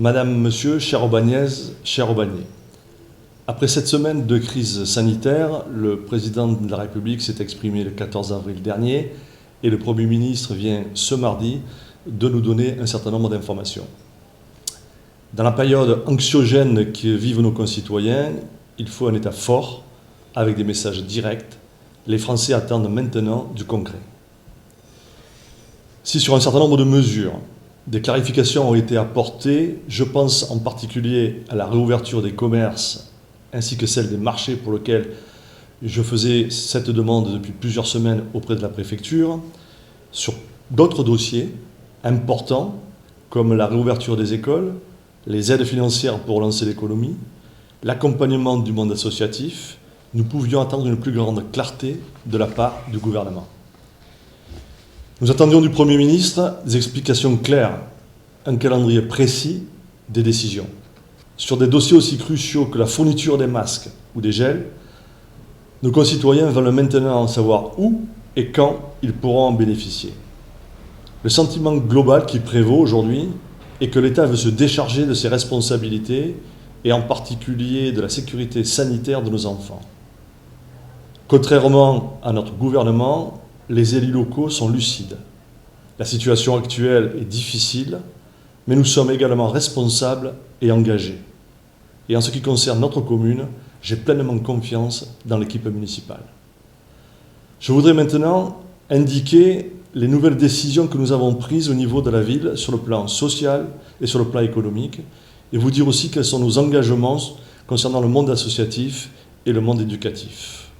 Madame, Monsieur, chère Aubagnaise, cher Aubagnais. Après cette semaine de crise sanitaire, le président de la République s'est exprimé le 14 avril dernier et le Premier ministre vient ce mardi de nous donner un certain nombre d'informations. Dans la période anxiogène que vivent nos concitoyens, il faut un État fort, avec des messages directs. Les Français attendent maintenant du concret. Si sur un certain nombre de mesures, des clarifications ont été apportées, je pense en particulier à la réouverture des commerces ainsi que celle des marchés pour lesquels je faisais cette demande depuis plusieurs semaines auprès de la préfecture, sur d'autres dossiers importants comme la réouverture des écoles, les aides financières pour relancer l'économie, l'accompagnement du monde associatif, nous pouvions attendre une plus grande clarté de la part du gouvernement. Nous attendions du Premier ministre des explications claires, un calendrier précis des décisions. Sur des dossiers aussi cruciaux que la fourniture des masques ou des gels, nos concitoyens veulent maintenant savoir où et quand ils pourront en bénéficier. Le sentiment global qui prévaut aujourd'hui est que l'État veut se décharger de ses responsabilités et en particulier de la sécurité sanitaire de nos enfants. Contrairement à notre gouvernement, les élus locaux sont lucides. La situation actuelle est difficile, mais nous sommes également responsables et engagés. Et en ce qui concerne notre commune, j'ai pleinement confiance dans l'équipe municipale. Je voudrais maintenant indiquer les nouvelles décisions que nous avons prises au niveau de la ville sur le plan social et sur le plan économique, et vous dire aussi quels sont nos engagements concernant le monde associatif et le monde éducatif.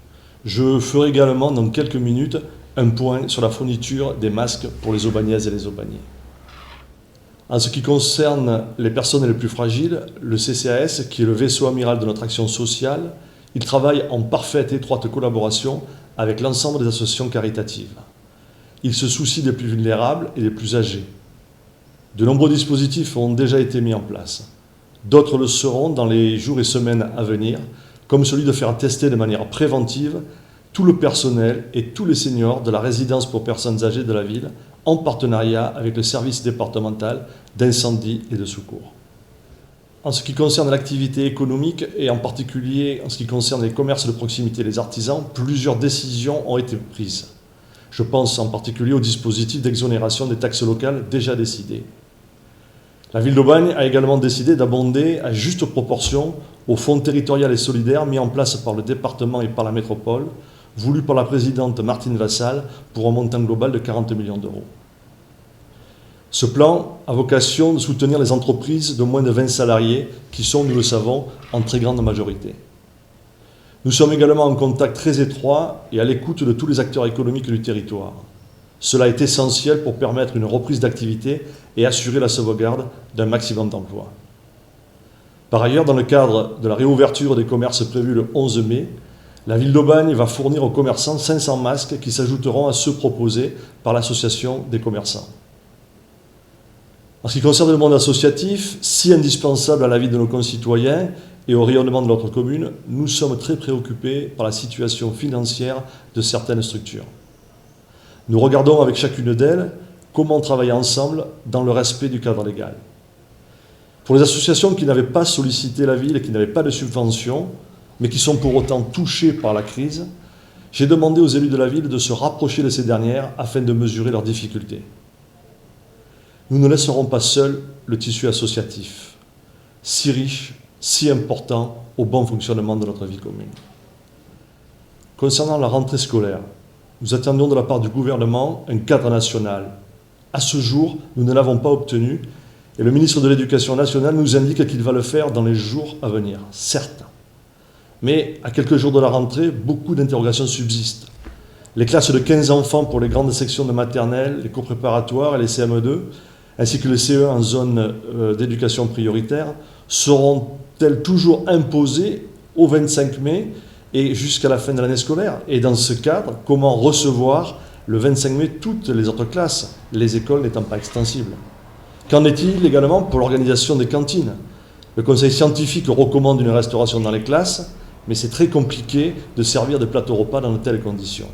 Je ferai également dans quelques minutes un point sur la fourniture des masques pour les Aubagnaises et les Aubagnais. En ce qui concerne les personnes les plus fragiles, le CCAS, qui est le vaisseau amiral de notre action sociale, il travaille en parfaite étroite collaboration avec l'ensemble des associations caritatives. Il se soucie des plus vulnérables et des plus âgés. De nombreux dispositifs ont déjà été mis en place. D'autres le seront dans les jours et semaines à venir, comme celui de faire tester de manière préventive tout le personnel et tous les seniors de la résidence pour personnes âgées de la ville, en partenariat avec le service départemental d'incendie et de secours. En ce qui concerne l'activité économique, et en particulier en ce qui concerne les commerces de proximité et les artisans, plusieurs décisions ont été prises. Je pense en particulier au dispositif d'exonération des taxes locales déjà décidé. La ville d'Aubagne a également décidé d'abonder à juste proportion au fonds territorial et solidaire mis en place par le département et par la métropole, voulu par la présidente Martine Vassal pour un montant global de 40 millions d'euros. Ce plan a vocation de soutenir les entreprises de moins de 20 salariés qui sont, nous le savons, en très grande majorité. Nous sommes également en contact très étroit et à l'écoute de tous les acteurs économiques du territoire. Cela est essentiel pour permettre une reprise d'activité et assurer la sauvegarde d'un maximum d'emplois. Par ailleurs, dans le cadre de la réouverture des commerces prévue le 11 mai, la ville d'Aubagne va fournir aux commerçants 500 masques qui s'ajouteront à ceux proposés par l'association des commerçants. En ce qui concerne le monde associatif, si indispensable à la vie de nos concitoyens et au rayonnement de notre commune, nous sommes très préoccupés par la situation financière de certaines structures. Nous regardons avec chacune d'elles comment travailler ensemble dans le respect du cadre légal. Pour les associations qui n'avaient pas sollicité la ville et qui n'avaient pas de subvention, mais qui sont pour autant touchées par la crise, j'ai demandé aux élus de la ville de se rapprocher de ces dernières afin de mesurer leurs difficultés. Nous ne laisserons pas seul le tissu associatif, si riche, si important au bon fonctionnement de notre vie commune. Concernant la rentrée scolaire, nous attendions de la part du gouvernement un cadre national. À ce jour, nous ne l'avons pas obtenu et le ministre de l'Éducation nationale nous indique qu'il va le faire dans les jours à venir, certes. Mais à quelques jours de la rentrée, beaucoup d'interrogations subsistent. Les classes de 15 enfants pour les grandes sections de maternelle, les cours préparatoires et les CM2, ainsi que les CE en zone d'éducation prioritaire, seront-elles toujours imposées au 25 mai et jusqu'à la fin de l'année scolaire? Et dans ce cadre, comment recevoir le 25 mai toutes les autres classes, les écoles n'étant pas extensibles? Qu'en est-il également pour l'organisation des cantines? Le conseil scientifique recommande une restauration dans les classes, mais c'est très compliqué de servir des plateaux repas dans de telles conditions.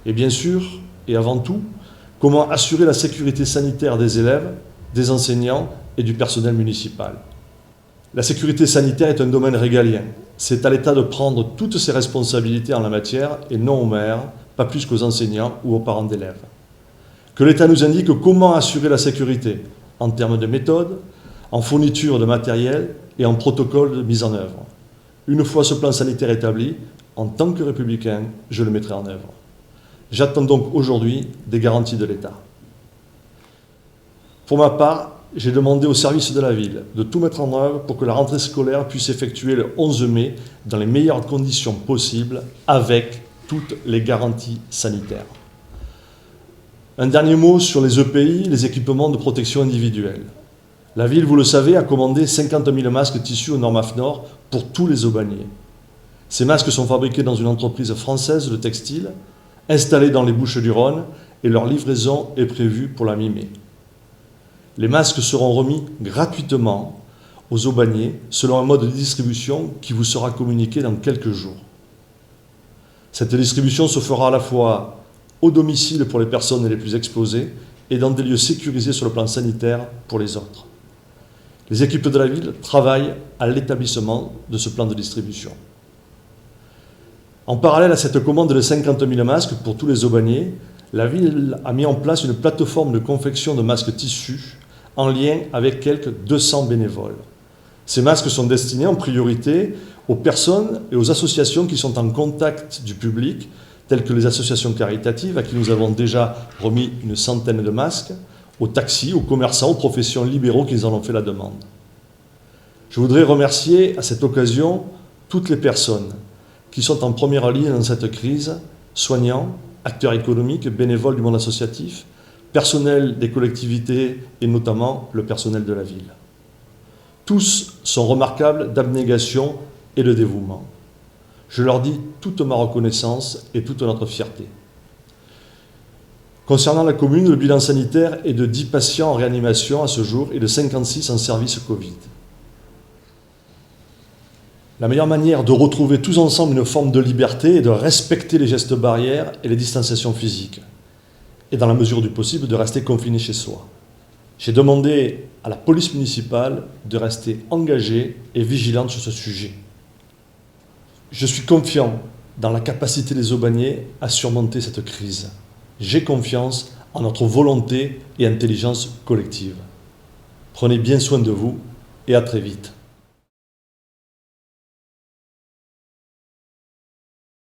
Et bien sûr, et avant tout, comment assurer la sécurité sanitaire des élèves des enseignants et du personnel municipal. La sécurité sanitaire est un domaine régalien. C'est à l'État de prendre toutes ses responsabilités en la matière et non aux maires, pas plus qu'aux enseignants ou aux parents d'élèves. Que l'État nous indique comment assurer la sécurité en termes de méthode, en fourniture de matériel et en protocole de mise en œuvre. Une fois ce plan sanitaire établi, en tant que républicain, je le mettrai en œuvre. J'attends donc aujourd'hui des garanties de l'État. Pour ma part, j'ai demandé au service de la ville de tout mettre en œuvre pour que la rentrée scolaire puisse effectuer le 11 mai dans les meilleures conditions possibles avec toutes les garanties sanitaires. Un dernier mot sur les EPI, les équipements de protection individuelle. La ville, vous le savez, a commandé 50 000 masques tissus aux normes AFNOR pour tous les Aubagniers. Ces masques sont fabriqués dans une entreprise française de textile, installée dans les Bouches-du-Rhône, et leur livraison est prévue pour la mi-mai. Les masques seront remis gratuitement aux Aubagniers selon un mode de distribution qui vous sera communiqué dans quelques jours. Cette distribution se fera à la fois au domicile pour les personnes les plus exposées et dans des lieux sécurisés sur le plan sanitaire pour les autres. Les équipes de la ville travaillent à l'établissement de ce plan de distribution. En parallèle à cette commande de 50 000 masques pour tous les Aubagniers, la ville a mis en place une plateforme de confection de masques tissus en lien avec quelques 200 bénévoles. Ces masques sont destinés en priorité aux personnes et aux associations qui sont en contact du public, telles que les associations caritatives, à qui nous avons déjà remis une centaine de masques, aux taxis, aux commerçants, aux professions libéraux qui en ont fait la demande. Je voudrais remercier à cette occasion toutes les personnes qui sont en première ligne dans cette crise, soignants, acteurs économiques, bénévoles du monde associatif, personnel des collectivités et notamment le personnel de la ville. Tous sont remarquables d'abnégation et de dévouement. Je leur dis toute ma reconnaissance et toute notre fierté. Concernant la commune, le bilan sanitaire est de 10 patients en réanimation à ce jour et de 56 en service Covid. La meilleure manière de retrouver tous ensemble une forme de liberté est de respecter les gestes barrières et les distanciations physiques. Et dans la mesure du possible, de rester confiné chez soi. J'ai demandé à la police municipale de rester engagée et vigilante sur ce sujet. Je suis confiant dans la capacité des Aubagniers à surmonter cette crise. J'ai confiance en notre volonté et intelligence collective. Prenez bien soin de vous et à très vite.